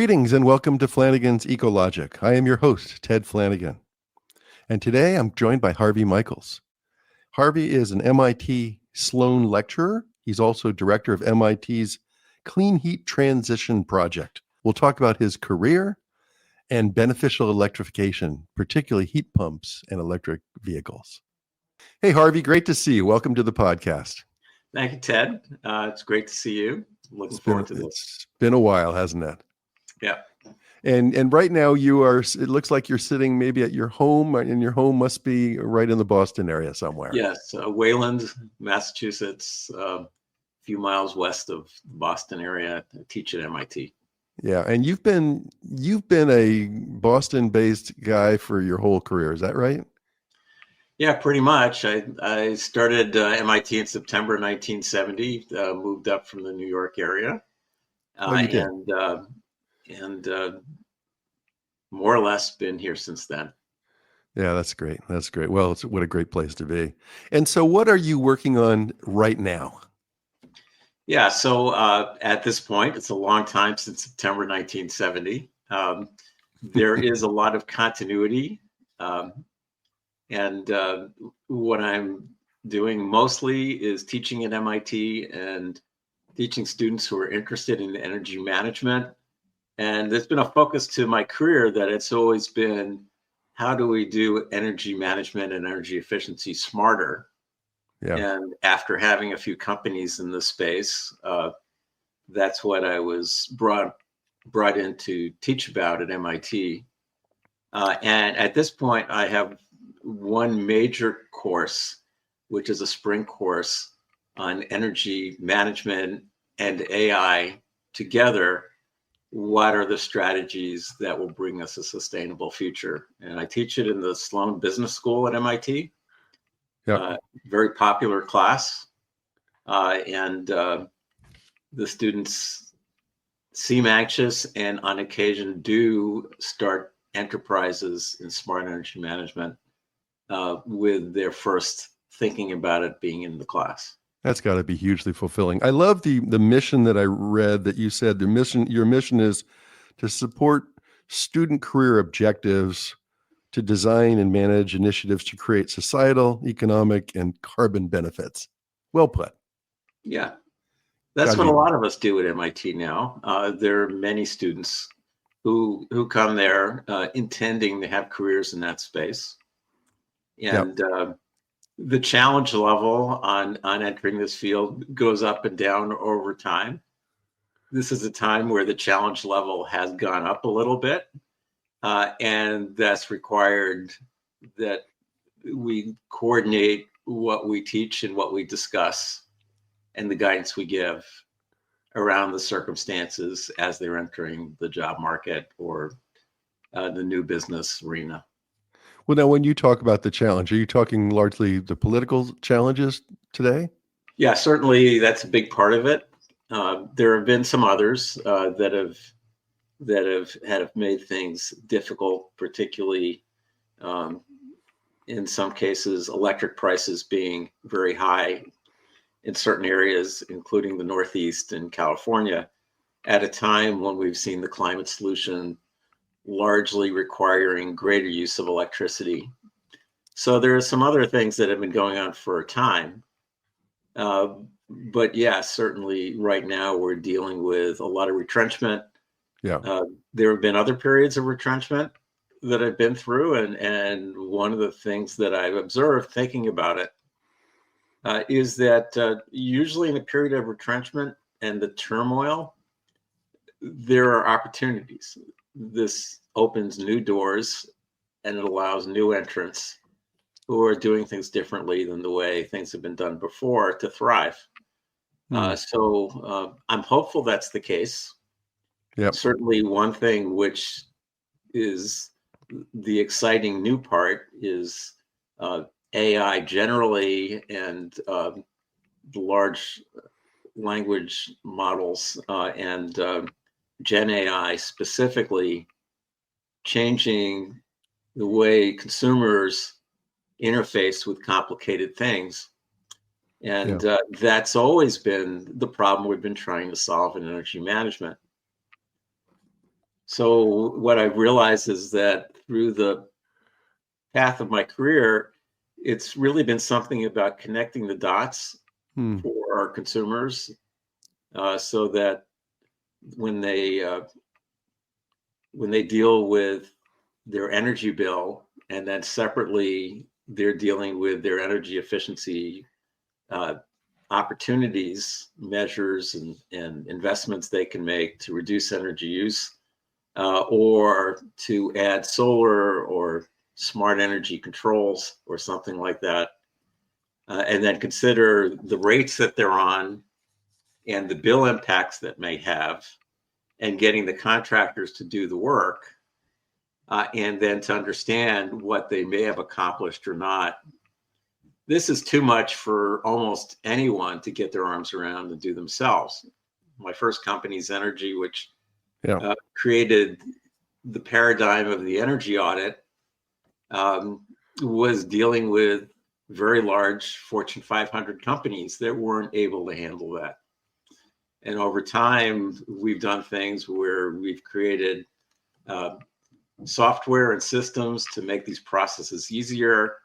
Greetings and welcome to Flanigan's Ecologic. I am your host, Ted Flanigan. And today I'm joined by Harvey Michaels. Harvey is an MIT Sloan lecturer. He's also director of MIT's Clean Heat Transition Project. We'll talk about his career and beneficial electrification, particularly heat pumps and electric vehicles. Hey, Harvey, great to see you. Welcome to the podcast. Thank you, Ted. It's great to see you. Looking forward to this. It's been a while, hasn't it? Yeah. And right now it looks like you're sitting maybe at your home, and your home must be right in the Boston area somewhere. Yes, Wayland, Massachusetts, a few miles west of the Boston area. I teach at MIT. Yeah, and you've been a Boston-based guy for your whole career, is that right? Yeah, pretty much. I started MIT in September 1970, moved up from the New York area. You did. And more or less been here since then. Yeah, that's great. That's great. Well, what a great place to be. And so what are you working on right now? Yeah, so at this point, it's a long time since September 1970. There is a lot of continuity. And what I'm doing mostly is teaching at MIT and teaching students who are interested in energy management. And there's been a focus to my career that it's always been, how do we do energy management and energy efficiency smarter? Yeah. And after having a few companies in this space, that's what I was brought in to teach about at MIT. And at this point, I have one major course, which is a spring course on energy management and AI together. What are the strategies that will bring us a sustainable future? And I teach it in the Sloan Business School at MIT. Yeah. Very popular class. And the students seem anxious and on occasion do start enterprises in smart energy management with their first thinking about it being in the class. That's got to be hugely fulfilling. I love the mission that I read that you said your mission is to support student career objectives, to design and manage initiatives to create societal, economic, and carbon benefits. Well put. Yeah, that's what a lot of us do at MIT now. There are many students who come there intending to have careers in that space. And the challenge level on entering this field goes up and down over time. This is a time where the challenge level has gone up a little bit, and that's required that we coordinate what we teach and what we discuss and the guidance we give around the circumstances as they're entering the job market or the new business arena. Well, now, when you talk about the challenge, are you talking largely the political challenges today? Yeah, certainly that's a big part of it. There have been some others that have made things difficult, particularly in some cases, electric prices being very high in certain areas, including the Northeast and California, at a time when we've seen the climate solution largely requiring greater use of electricity. So there are some other things that have been going on for a time. But yeah, certainly right now we're dealing with a lot of retrenchment. Yeah. There have been other periods of retrenchment that I've been through. And one of the things that I've observed thinking about it is that usually in a period of retrenchment and the turmoil, there are opportunities. This opens new doors and it allows new entrants who are doing things differently than the way things have been done before to thrive. So I'm hopeful that's the case. Yep. Certainly one thing which is the exciting new part is AI generally and the large language models and Gen AI specifically changing the way consumers interface with complicated things. And that's always been the problem we've been trying to solve in energy management. So what I've realized is that through the path of my career, it's really been something about connecting the dots for our consumers, so that when they deal with their energy bill, and then separately they're dealing with their energy efficiency opportunities, measures, and investments they can make to reduce energy use, or to add solar or smart energy controls or something like that, and then consider the rates that they're on and the bill impacts that may have, and getting the contractors to do the work, and then to understand what they may have accomplished or not. This is too much for almost anyone to get their arms around and do themselves. My first company, Xenergy, which created the paradigm of the energy audit, was dealing with very large Fortune 500 companies that weren't able to handle that. And over time, we've done things where we've created software and systems to make these processes easier,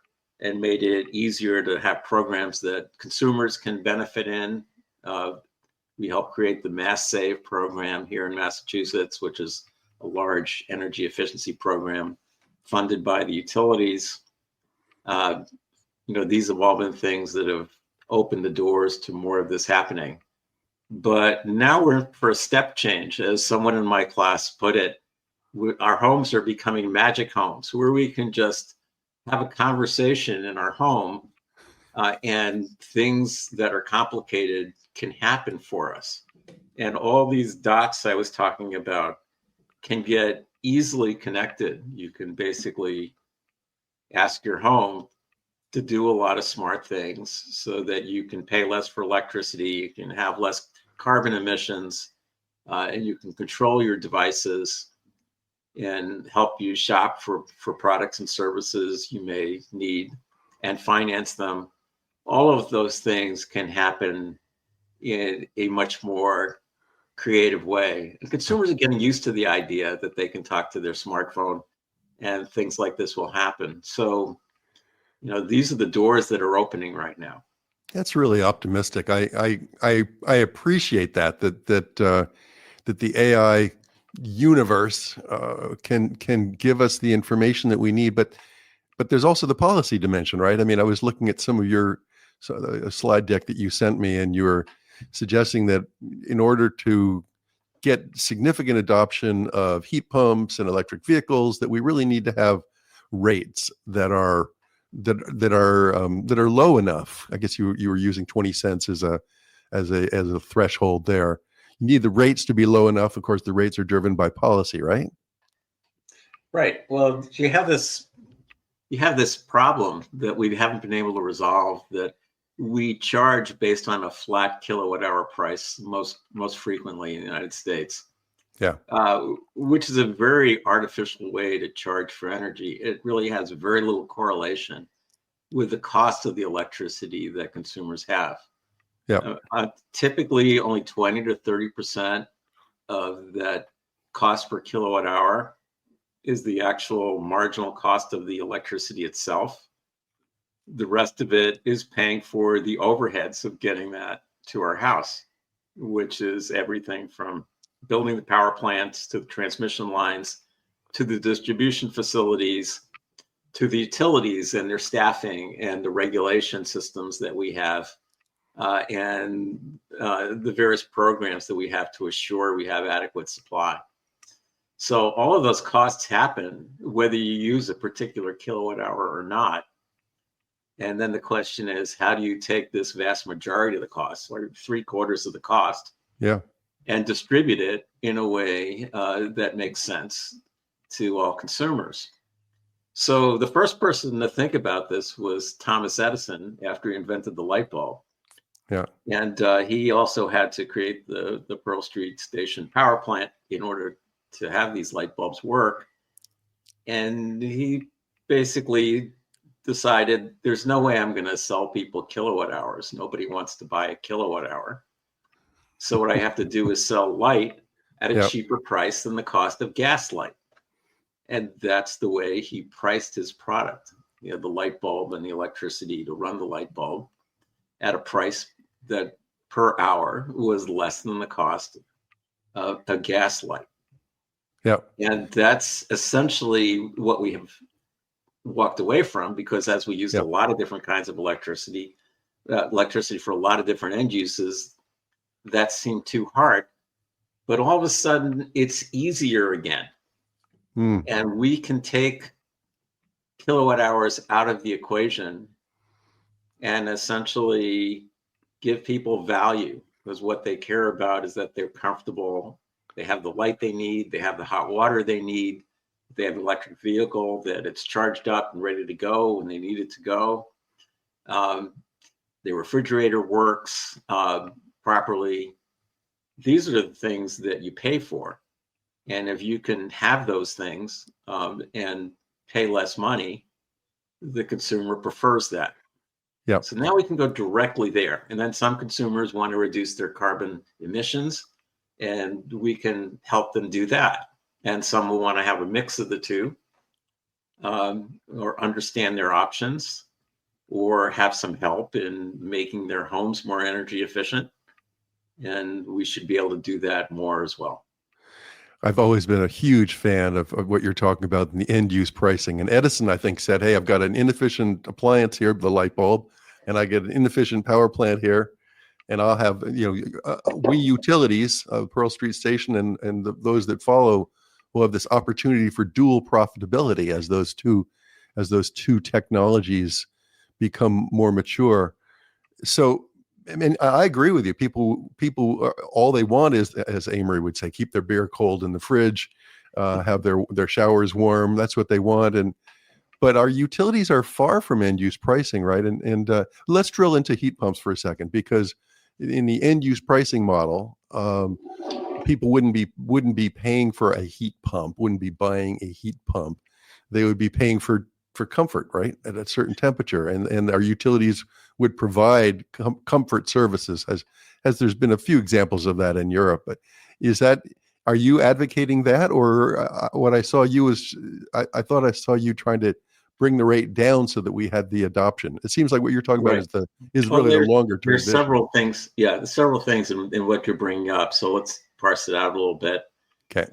and made it easier to have programs that consumers can benefit in. We helped create the Mass Save program here in Massachusetts, which is a large energy efficiency program funded by the utilities. These have all been things that have opened the doors to more of this happening. But now we're for a step change. As someone in my class put it, our homes are becoming magic homes, where we can just have a conversation in our home, and things that are complicated can happen for us. And all these dots I was talking about can get easily connected. You can basically ask your home to do a lot of smart things so that you can pay less for electricity, you can have less carbon emissions, and you can control your devices and help you shop for products and services you may need and finance them. All of those things can happen in a much more creative way. And consumers are getting used to the idea that they can talk to their smartphone and things like this will happen. So, these are the doors that are opening right now. That's really optimistic. I appreciate that the AI universe can give us the information that we need, but there's also the policy dimension, right? I mean, I was looking at some of a slide deck that you sent me, and you were suggesting that in order to get significant adoption of heat pumps and electric vehicles, that we really need to have rates that are low enough. I guess you were using 20 cents as a threshold there. You need the rates to be low enough. Of course, the rates are driven by policy, right? Right. Well, you have this problem that we haven't been able to resolve, that we charge based on a flat kilowatt hour price most frequently in the United States. Yeah. Which is a very artificial way to charge for energy. It really has very little correlation with the cost of the electricity that consumers have. Yeah. Typically, only 20 to 30% of that cost per kilowatt hour is the actual marginal cost of the electricity itself. The rest of it is paying for the overheads of getting that to our house, which is everything from building the power plants to the transmission lines to the distribution facilities to the utilities and their staffing and the regulation systems that we have, and the various programs that we have to assure we have adequate supply. So all of those costs happen whether you use a particular kilowatt hour or not. And then the question is, how do you take this vast majority of the cost, or 3/4 of the cost, and distribute it in a way that makes sense to all consumers? So the first person to think about this was Thomas Edison after he invented the light bulb. Yeah. And he also had to create the Pearl Street Station power plant in order to have these light bulbs work. And he basically decided, there's no way I'm going to sell people kilowatt hours. Nobody wants to buy a kilowatt hour. So what I have to do is sell light at a Yep. cheaper price than the cost of gaslight. And that's the way he priced his product. You know, the light bulb and the electricity to run the light bulb at a price that per hour was less than the cost of a gas light. Yep. And that's essentially what we have walked away from, because as we used a Yep. lot of different kinds of electricity for a lot of different end uses, that seemed too hard. But all of a sudden, it's easier again. And we can take kilowatt hours out of the equation and essentially give people value, because what they care about is that they're comfortable, they have the light they need, they have the hot water they need, they have an electric vehicle that it's charged up and ready to go when they need it to go. The refrigerator works properly. These are the things that you pay for. And if you can have those things and pay less money, the consumer prefers that. Yep. So now we can go directly there. And then some consumers want to reduce their carbon emissions, and we can help them do that. And some will want to have a mix of the two, or understand their options, or have some help in making their homes more energy efficient. And we should be able to do that more as well. I've always been a huge fan of what you're talking about in the end use pricing. And Edison, I think, said, hey, I've got an inefficient appliance here, the light bulb, and I get an inefficient power plant here. And I'll have, we utilities, Pearl Street Station and those that follow will have this opportunity for dual profitability as those two technologies become more mature. So, I mean, I agree with you. People, all they want is, as Amory would say, keep their beer cold in the fridge, have their showers warm. That's what they want. But our utilities are far from end use pricing, right? And let's drill into heat pumps for a second, because in the end use pricing model, people wouldn't be paying for a heat pump, wouldn't be buying a heat pump. They would be paying for comfort, right, at a certain temperature, and our utilities would provide comfort services. As there's been a few examples of that in Europe, but are you advocating that, or what I saw you was I thought I saw you trying to bring the rate down so that we had the adoption? It seems like what you're talking about is really the longer term there's vision. several things in what you're bringing up, so let's parse it out a little bit. Okay.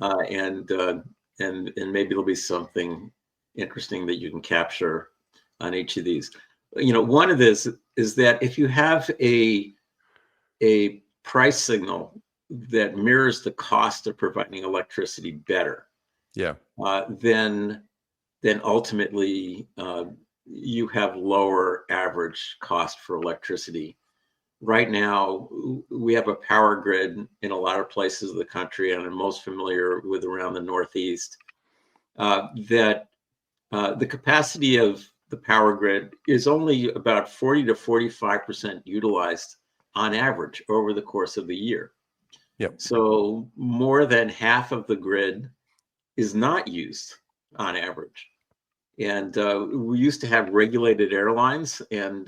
And maybe there'll be something interesting that you can capture on each of these. One of this is that if you have a price signal that mirrors the cost of providing electricity better, then ultimately you have lower average cost for electricity. Right now, we have a power grid in a lot of places of the country, and I'm most familiar with around the Northeast, that the capacity of the power grid is only about 40 to 45% utilized on average over the course of the year. Yep. So more than half of the grid is not used on average. And we used to have regulated airlines, and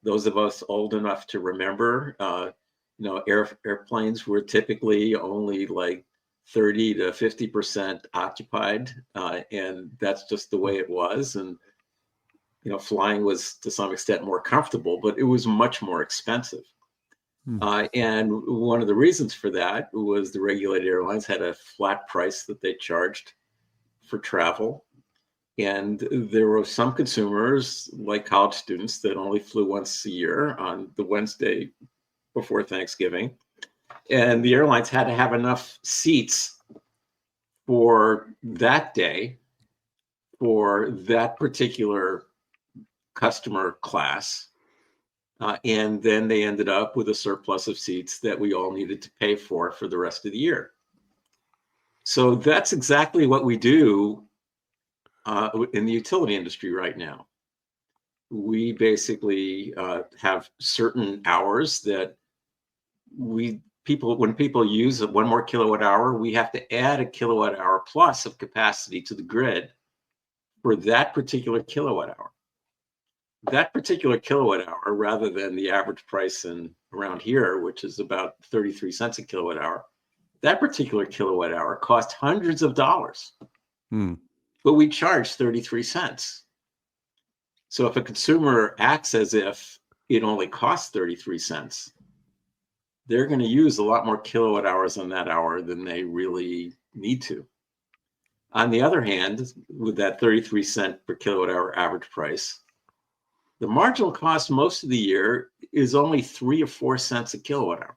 those of us old enough to remember, airplanes were typically only like 30 to 50% occupied, and that's just the way it was. And flying was to some extent more comfortable, but it was much more expensive. And one of the reasons for that was the regulated airlines had a flat price that they charged for travel. And there were some consumers, like college students, that only flew once a year on the Wednesday before Thanksgiving. And the airlines had to have enough seats for that day for that particular customer class. And then they ended up with a surplus of seats that we all needed to pay for the rest of the year. So that's exactly what we do in the utility industry right now. We basically have certain hours that when people use one more kilowatt hour, we have to add a kilowatt hour plus of capacity to the grid for that particular kilowatt hour. That particular kilowatt hour, rather than the average price around here, which is about 33 cents a kilowatt hour, That particular kilowatt hour cost hundreds of dollars, Hmm. but we charge 33 cents. So if a consumer acts as if it only costs 33 cents, they're going to use a lot more kilowatt hours on that hour than they really need to. On the other hand, with that 33 cent per kilowatt hour average price, the marginal cost most of the year is only 3 or 4 cents a kilowatt hour.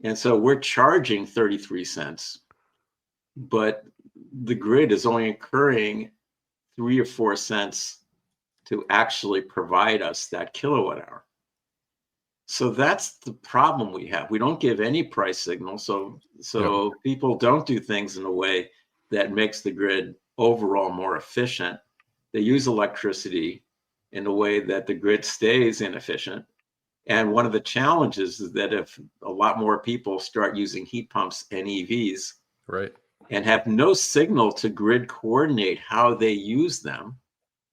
And so we're charging 33 cents, but the grid is only incurring 3 or 4 cents to actually provide us that kilowatt hour. So that's the problem we have. We don't give any price signal. So Yep. people don't do things in a way that makes the grid overall more efficient. They use electricity in a way that the grid stays inefficient. And one of the challenges is that if a lot more people start using heat pumps and EVs, Right. and have no signal to grid coordinate how they use them,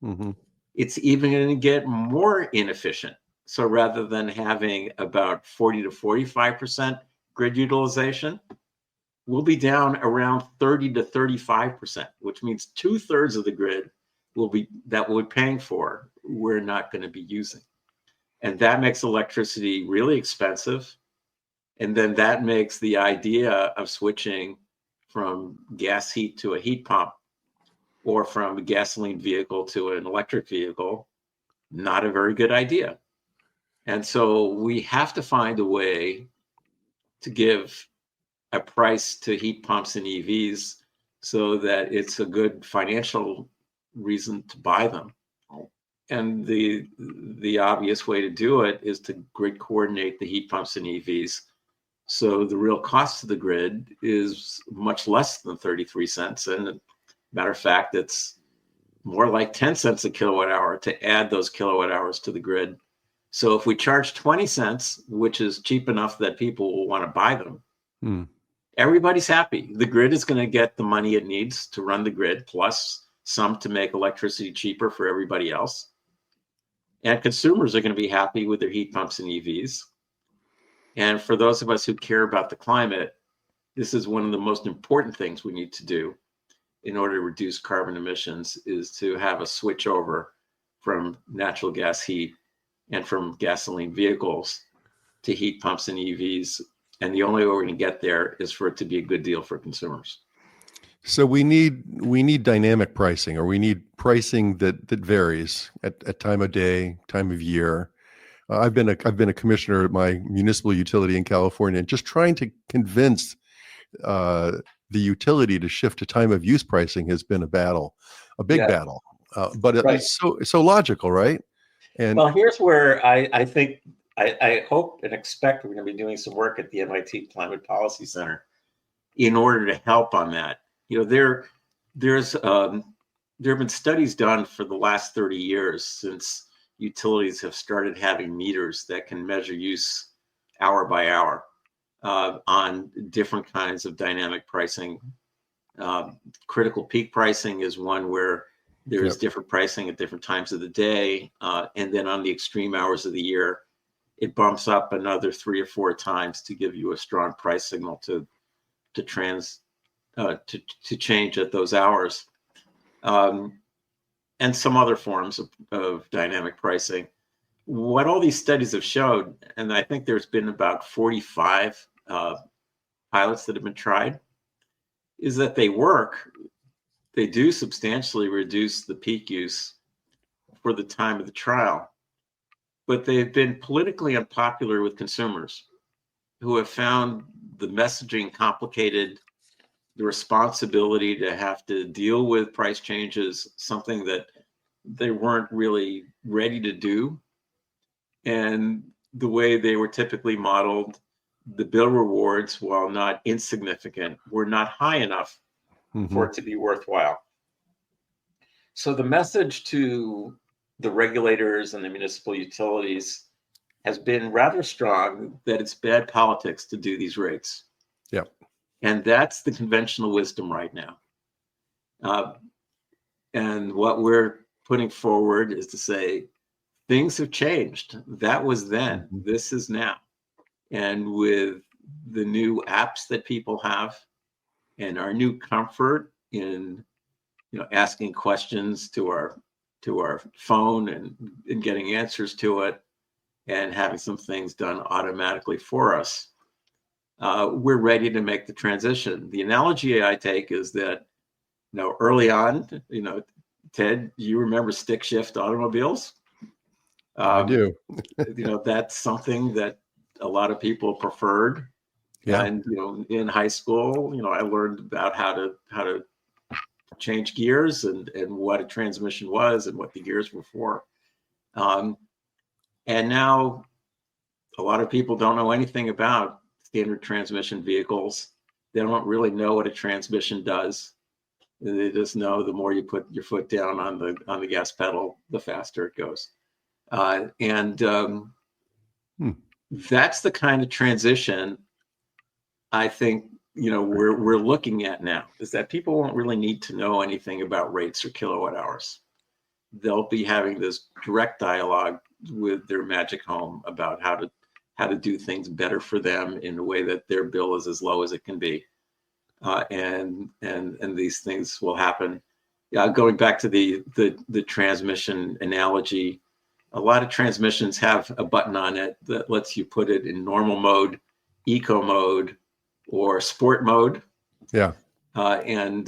Mm-hmm. it's even going to get more inefficient. So rather than having about 40 to 45% grid utilization, we'll be down around 30 to 35%, which means 2/3 of the grid that we're paying for, we're not going to be using. And that makes electricity really expensive. And then that makes the idea of switching from gas heat to a heat pump or from a gasoline vehicle to an electric vehicle not a very good idea. And so we have to find a way to give a price to heat pumps and EVs so that it's a good financial reason to buy them. And the obvious way to do it is to grid coordinate the heat pumps and EVs. So the real cost of the grid is much less than 33 cents. And matter of fact, it's more like 10 cents a kilowatt hour to add those kilowatt hours to the grid. So if we charge 20 cents, which is cheap enough that people will want to buy them, everybody's happy. The grid is going to get the money it needs to run the grid, plus some to make electricity cheaper for everybody else. And consumers are going to be happy with their heat pumps and EVs. And for those of us who care about the climate, this is one of the most important things we need to do in order to reduce carbon emissions, is to have a switch over from natural gas heat and from gasoline vehicles to heat pumps and EVs. And the only way we're going to get there is for it to be a good deal for consumers. So we need dynamic pricing, or we need pricing that varies at time of day, time of year. I've been a commissioner at my municipal utility in California, and just trying to convince the utility to shift to time of use pricing has been a battle, a big battle. But it's so logical, right? And well, here's where I think I hope and expect we're going to be doing some work at the MIT Climate Policy Center in order to help on that. You know, there have been studies done for the last 30 years since utilities have started having meters that can measure use hour by hour on different kinds of dynamic pricing. Critical peak pricing is one where there's different pricing at different times of the day. And then on the extreme hours of the year, it bumps up another 3 or 4 times to give you a strong price signal to change at those hours. And some other forms of dynamic pricing. What all these studies have showed, and I think there's been about 45 pilots that have been tried, is that they work. They do substantially reduce the peak use for the time of the trial, but they've been politically unpopular with consumers who have found the messaging complicated, the responsibility to have to deal with price changes, something that they weren't really ready to do. And the way they were typically modeled, the bill rewards, while not insignificant, were not high enough for it to be worthwhile. So the message to the regulators and the municipal utilities has been rather strong that it's bad politics to do these rates. Yeah. And that's the conventional wisdom right now. And what we're putting forward is to say, things have changed. That was then. This is now. And with the new apps that people have and our new comfort in, asking questions to our phone and getting answers to it and having some things done automatically for us, we're ready to make the transition. The analogy I take is that, early on, Ted, you remember stick shift automobiles? I do. That's something that a lot of people preferred. Yeah. And in high school, I learned about how to change gears and what a transmission was and what the gears were for. And now a lot of people don't know anything about standard transmission vehicles. They don't really know what a transmission does. They just know the more you put your foot down on the gas pedal, the faster it goes. That's the kind of transition I think we're looking at now, is that people won't really need to know anything about rates or kilowatt hours. They'll be having this direct dialogue with their magic home about how to do things better for them in a way that their bill is as low as it can be. And these things will happen. Going back to the transmission analogy, a lot of transmissions have a button on it that lets you put it in normal mode, eco mode, or sport mode. Yeah. And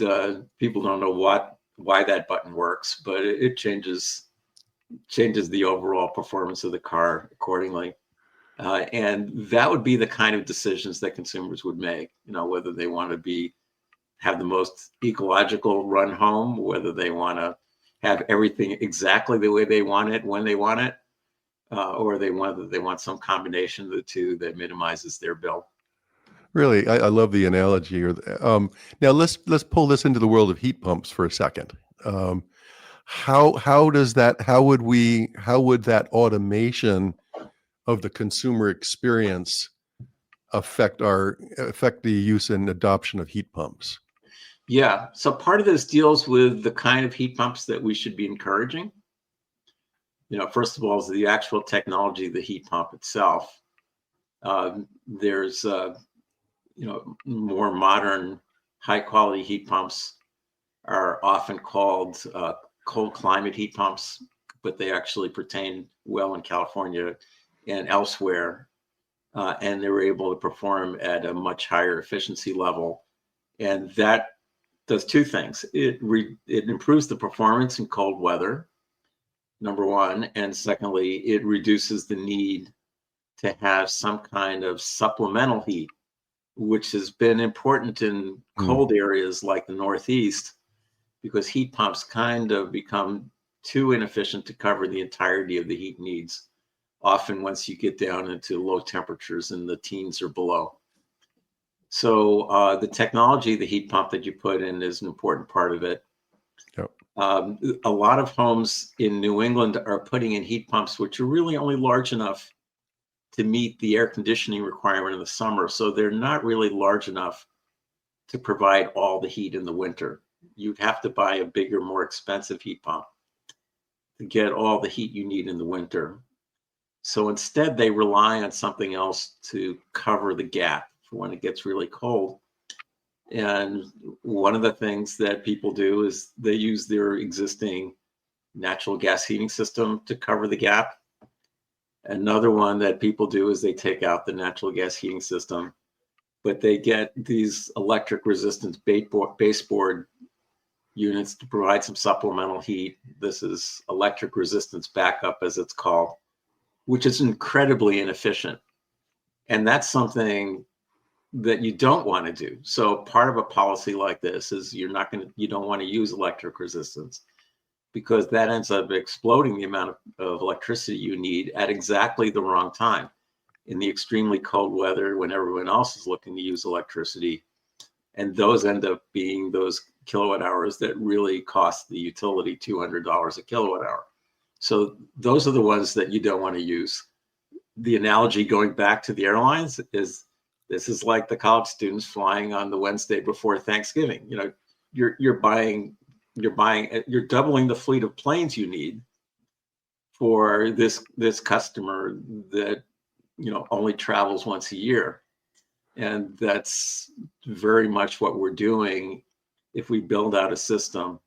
people don't know why that button works, but it changes the overall performance of the car accordingly. And that would be the kind of decisions that consumers would make, whether they want to have the most ecological run home, whether they want to have everything exactly the way they want it, when they want it, or they want some combination of the two that minimizes their bill. Really, I love the analogy. Now let's pull this into the world of heat pumps for a second. How would that automation of the consumer experience affect the use and adoption of heat pumps? Yeah, so part of this deals with the kind of heat pumps that we should be encouraging. First of all, is the actual technology of the heat pump itself. There's more modern, high-quality heat pumps are often called cold climate heat pumps, but they actually pertain well in California and elsewhere, and they were able to perform at a much higher efficiency level. And that does two things. It improves the performance in cold weather, number one, and secondly, it reduces the need to have some kind of supplemental heat, which has been important in cold areas like the Northeast, because heat pumps kind of become too inefficient to cover the entirety of the heat needs, often once you get down into low temperatures in the teens or below. So the technology, the heat pump that you put in, is an important part of it. Yep. A lot of homes in New England are putting in heat pumps, which are really only large enough to meet the air conditioning requirement in the summer. So they're not really large enough to provide all the heat in the winter. You'd have to buy a bigger, more expensive heat pump to get all the heat you need in the winter. So instead, they rely on something else to cover the gap for when it gets really cold. And one of the things that people do is they use their existing natural gas heating system to cover the gap. Another one that people do is they take out the natural gas heating system, but they get these electric resistance baseboard units to provide some supplemental heat. This is electric resistance backup, as it's called, which is incredibly inefficient. And that's something that you don't want to do. So part of a policy like this is you don't want to use electric resistance, because that ends up exploding the amount of electricity you need at exactly the wrong time, in the extremely cold weather when everyone else is looking to use electricity. And those end up being those kilowatt hours that really cost the utility $200 a kilowatt hour. So those are the ones that you don't want to use. The analogy, going back to the airlines, is this is like the college students flying on the Wednesday before Thanksgiving. You're doubling the fleet of planes you need for this customer that only travels once a year. And that's very much what we're doing if we build out a system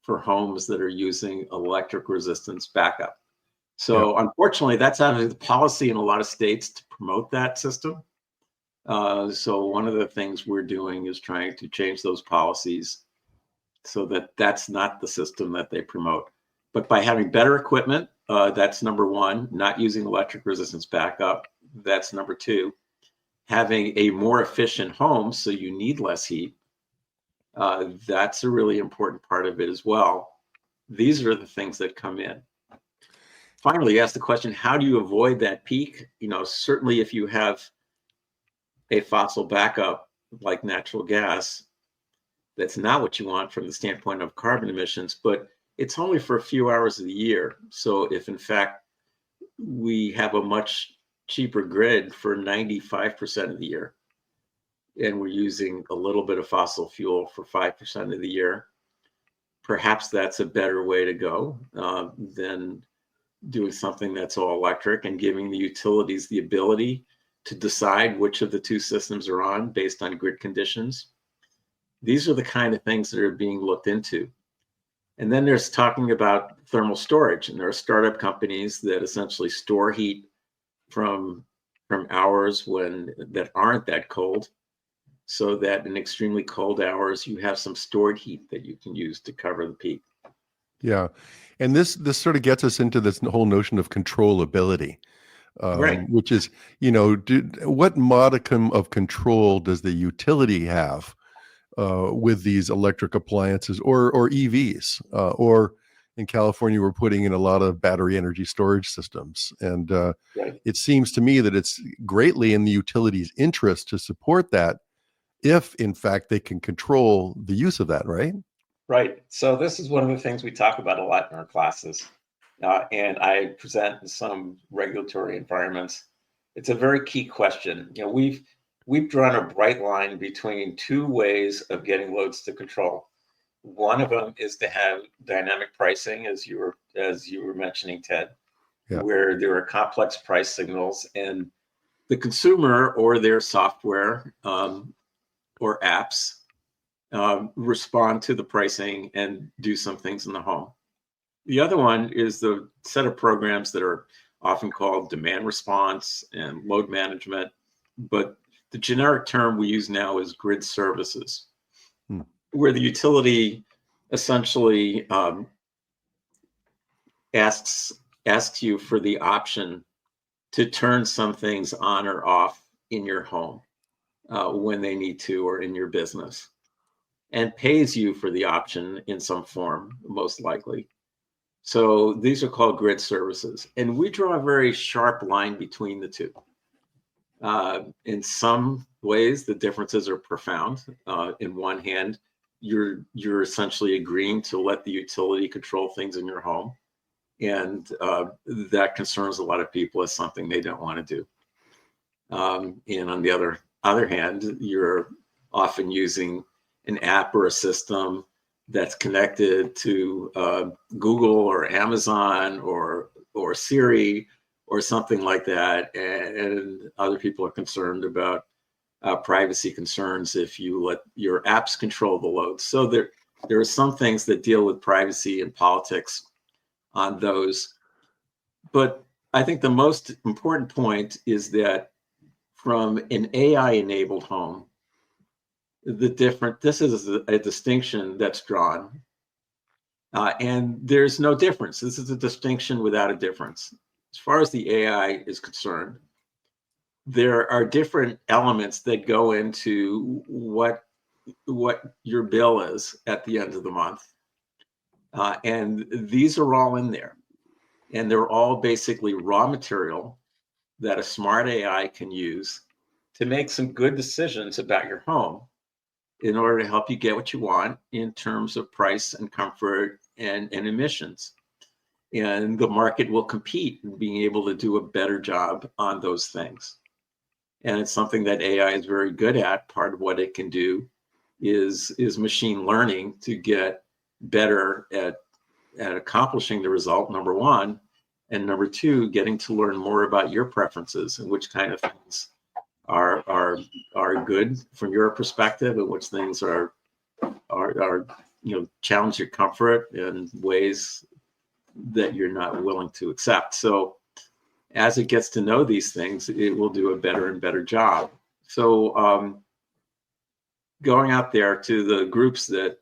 for homes that are using electric resistance backup. So unfortunately, that's out of the policy in a lot of states to promote that system. So one of the things we're doing is trying to change those policies so that that's not the system that they promote. But by having better equipment, that's number one. Not using electric resistance backup, that's number two. Having a more efficient home, so you need less heat, that's a really important part of it as well. These are the things that come in. Finally, ask the question, how do you avoid that peak? Certainly if you have a fossil backup like natural gas, that's not what you want from the standpoint of carbon emissions, but it's only for a few hours of the year. So if in fact we have a much cheaper grid for 95% of the year, and we're using a little bit of fossil fuel for 5% of the year, perhaps that's a better way to go than doing something that's all electric and giving the utilities the ability to decide which of the two systems are on based on grid conditions. These are the kind of things that are being looked into. And then there's talking about thermal storage, and there are startup companies that essentially store heat from hours that aren't that cold, so that in extremely cold hours you have some stored heat that you can use to cover the peak. Yeah. And this sort of gets us into this whole notion of controllability, Right. which is, what modicum of control does the utility have with these electric appliances or EVs? Or in California, we're putting in a lot of battery energy storage systems. And Right. it seems to me that it's greatly in the utility's interest to support that if, in fact, they can control the use of that, right? Right. So this is one of the things we talk about a lot in our classes, and I present in some regulatory environments. It's a very key question. We've drawn a bright line between two ways of getting loads to control. One of them is to have dynamic pricing, as you were mentioning, Ted, Yeah. where there are complex price signals, and the consumer or their software or apps respond to the pricing and do some things in the home. The other one is the set of programs that are often called demand response and load management, but the generic term we use now is grid services, where the utility essentially asks you for the option to turn some things on or off in your home when they need to, or in your business, and pays you for the option in some form, most likely. So these are called grid services. And we draw a very sharp line between the two. In some ways, the differences are profound. In one hand, you're essentially agreeing to let the utility control things in your home. And that concerns a lot of people as something they don't want to do. And on the other hand, you're often using an app or a system that's connected to Google or Amazon or Siri or something like that, and other people are concerned about privacy concerns if you let your apps control the load. So there are some things that deal with privacy and politics on those, but I think the most important point is that from an AI-enabled home, this is a distinction that's drawn, and there's no difference. This is a distinction without a difference. As far as the AI is concerned, there are different elements that go into what your bill is at the end of the month, and these are all in there, and they're all basically raw material that a smart AI can use to make some good decisions about your home, in order to help you get what you want in terms of price and comfort and emissions. And the market will compete in being able to do a better job on those things. And it's something that AI is very good at. Part of what it can do is machine learning to get better at accomplishing the result, number one. And number two, getting to learn more about your preferences and which kind of things are good from your perspective, and which things are challenge your comfort in ways that you're not willing to accept. So as it gets to know these things, it will do a better and better job. So going out there to the groups that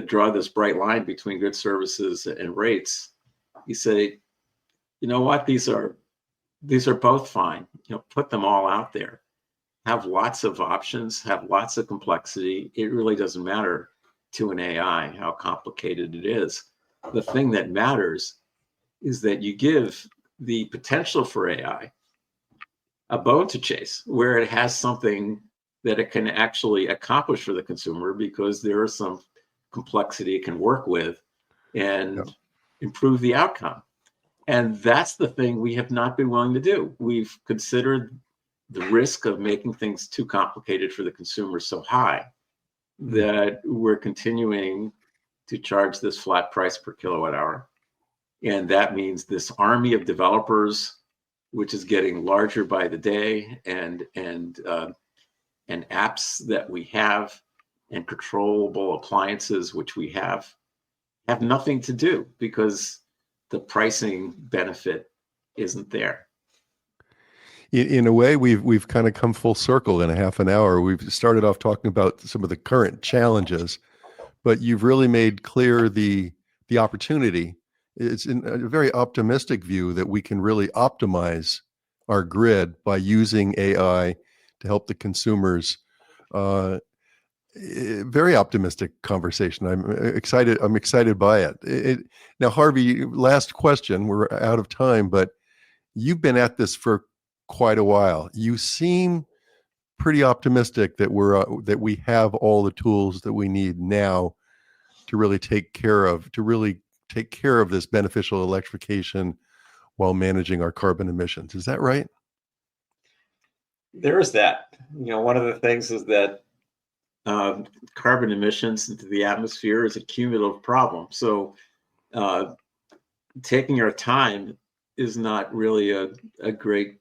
draw this bright line between good services and rates, you say, you know what, these are both fine. Put them all out there. Have lots of options, have lots of complexity. It really doesn't matter to an AI how complicated it is. The thing that matters is that you give the potential for AI a bone to chase, where it has something that it can actually accomplish for the consumer, because there is some complexity it can work with and improve the outcome. And that's the thing we have not been willing to do. We've considered the risk of making things too complicated for the consumer so high that we're continuing to charge this flat price per kilowatt hour. And that means this army of developers, which is getting larger by the day, and apps that we have, and controllable appliances which we have nothing to do, because the pricing benefit isn't there. In a way, we've kind of come full circle in a half an hour. We've started off talking about some of the current challenges, but you've really made clear the opportunity. It's in a very optimistic view that we can really optimize our grid by using AI to help the consumers. Very optimistic conversation. I'm excited by it. Now, Harvey, last question. We're out of time, but you've been at this for quite a while. You seem pretty optimistic that we have all the tools that we need now to really take care of this beneficial electrification while managing our carbon emissions. Is that right? There is that. One of the things is that carbon emissions into the atmosphere is a cumulative problem. So taking our time is not really a great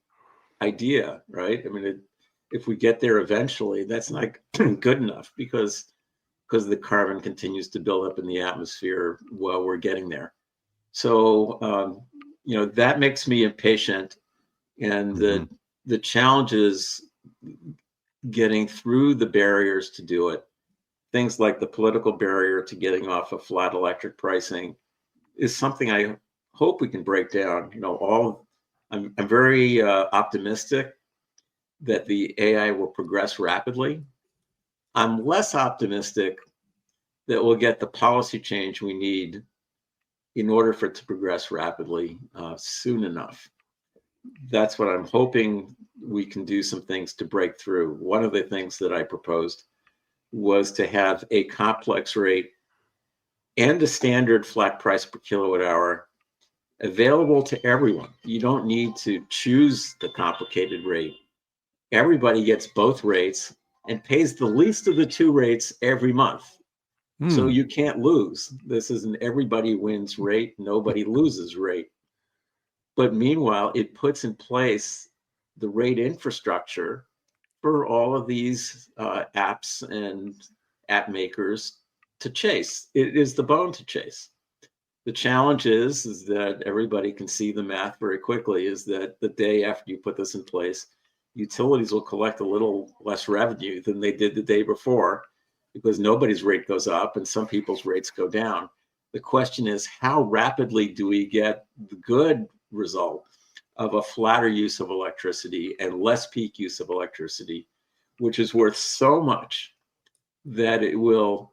idea, right? I mean, if we get there eventually, that's not good enough, because the carbon continues to build up in the atmosphere while we're getting there. So that makes me impatient, and the challenge is getting through the barriers to do it. Things like the political barrier to getting off of flat electric pricing is something I hope we can break down. I'm very optimistic that the AI will progress rapidly. I'm less optimistic that we'll get the policy change we need in order for it to progress rapidly soon enough. That's what I'm hoping we can do, some things to break through. One of the things that I proposed was to have a complex rate and a standard flat price per kilowatt hour available to everyone. You don't need to choose the complicated rate. Everybody gets both rates and pays the least of the two rates every month. So you can't lose. This is an everybody wins rate, nobody loses rate. But meanwhile, it puts in place the rate infrastructure for all of these apps and app makers to chase. It is the bone to chase. The challenge is that everybody can see the math very quickly, is that the day after you put this in place, utilities will collect a little less revenue than they did the day before, because nobody's rate goes up and some people's rates go down. The question is, how rapidly do we get the good result of a flatter use of electricity and less peak use of electricity, which is worth so much that it will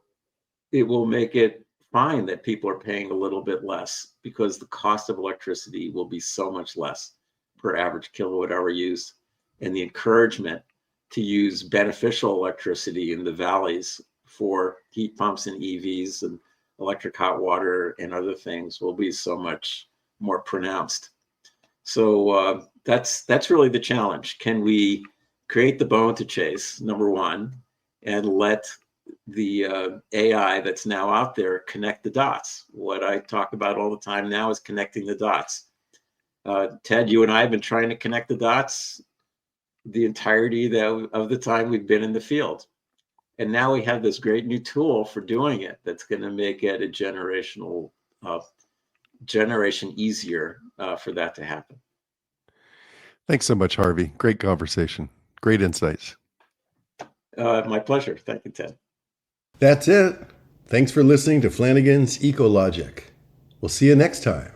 make it fine that people are paying a little bit less, because the cost of electricity will be so much less per average kilowatt hour used, and the encouragement to use beneficial electricity in the valleys for heat pumps and EVs and electric hot water and other things will be so much more pronounced. So that's really the challenge. Can we create the bone to chase, number one, and let the AI that's now out there connect the dots? What I talk about all the time now is connecting the dots. Ted, you and I have been trying to connect the dots the entirety of the time we've been in the field. And now we have this great new tool for doing it that's going to make it a generation easier for that to happen. Thanks so much, Harvey. Great conversation. Great insights. My pleasure. Thank you, Ted. That's it. Thanks for listening to Flanigan's EcoLogic. We'll see you next time.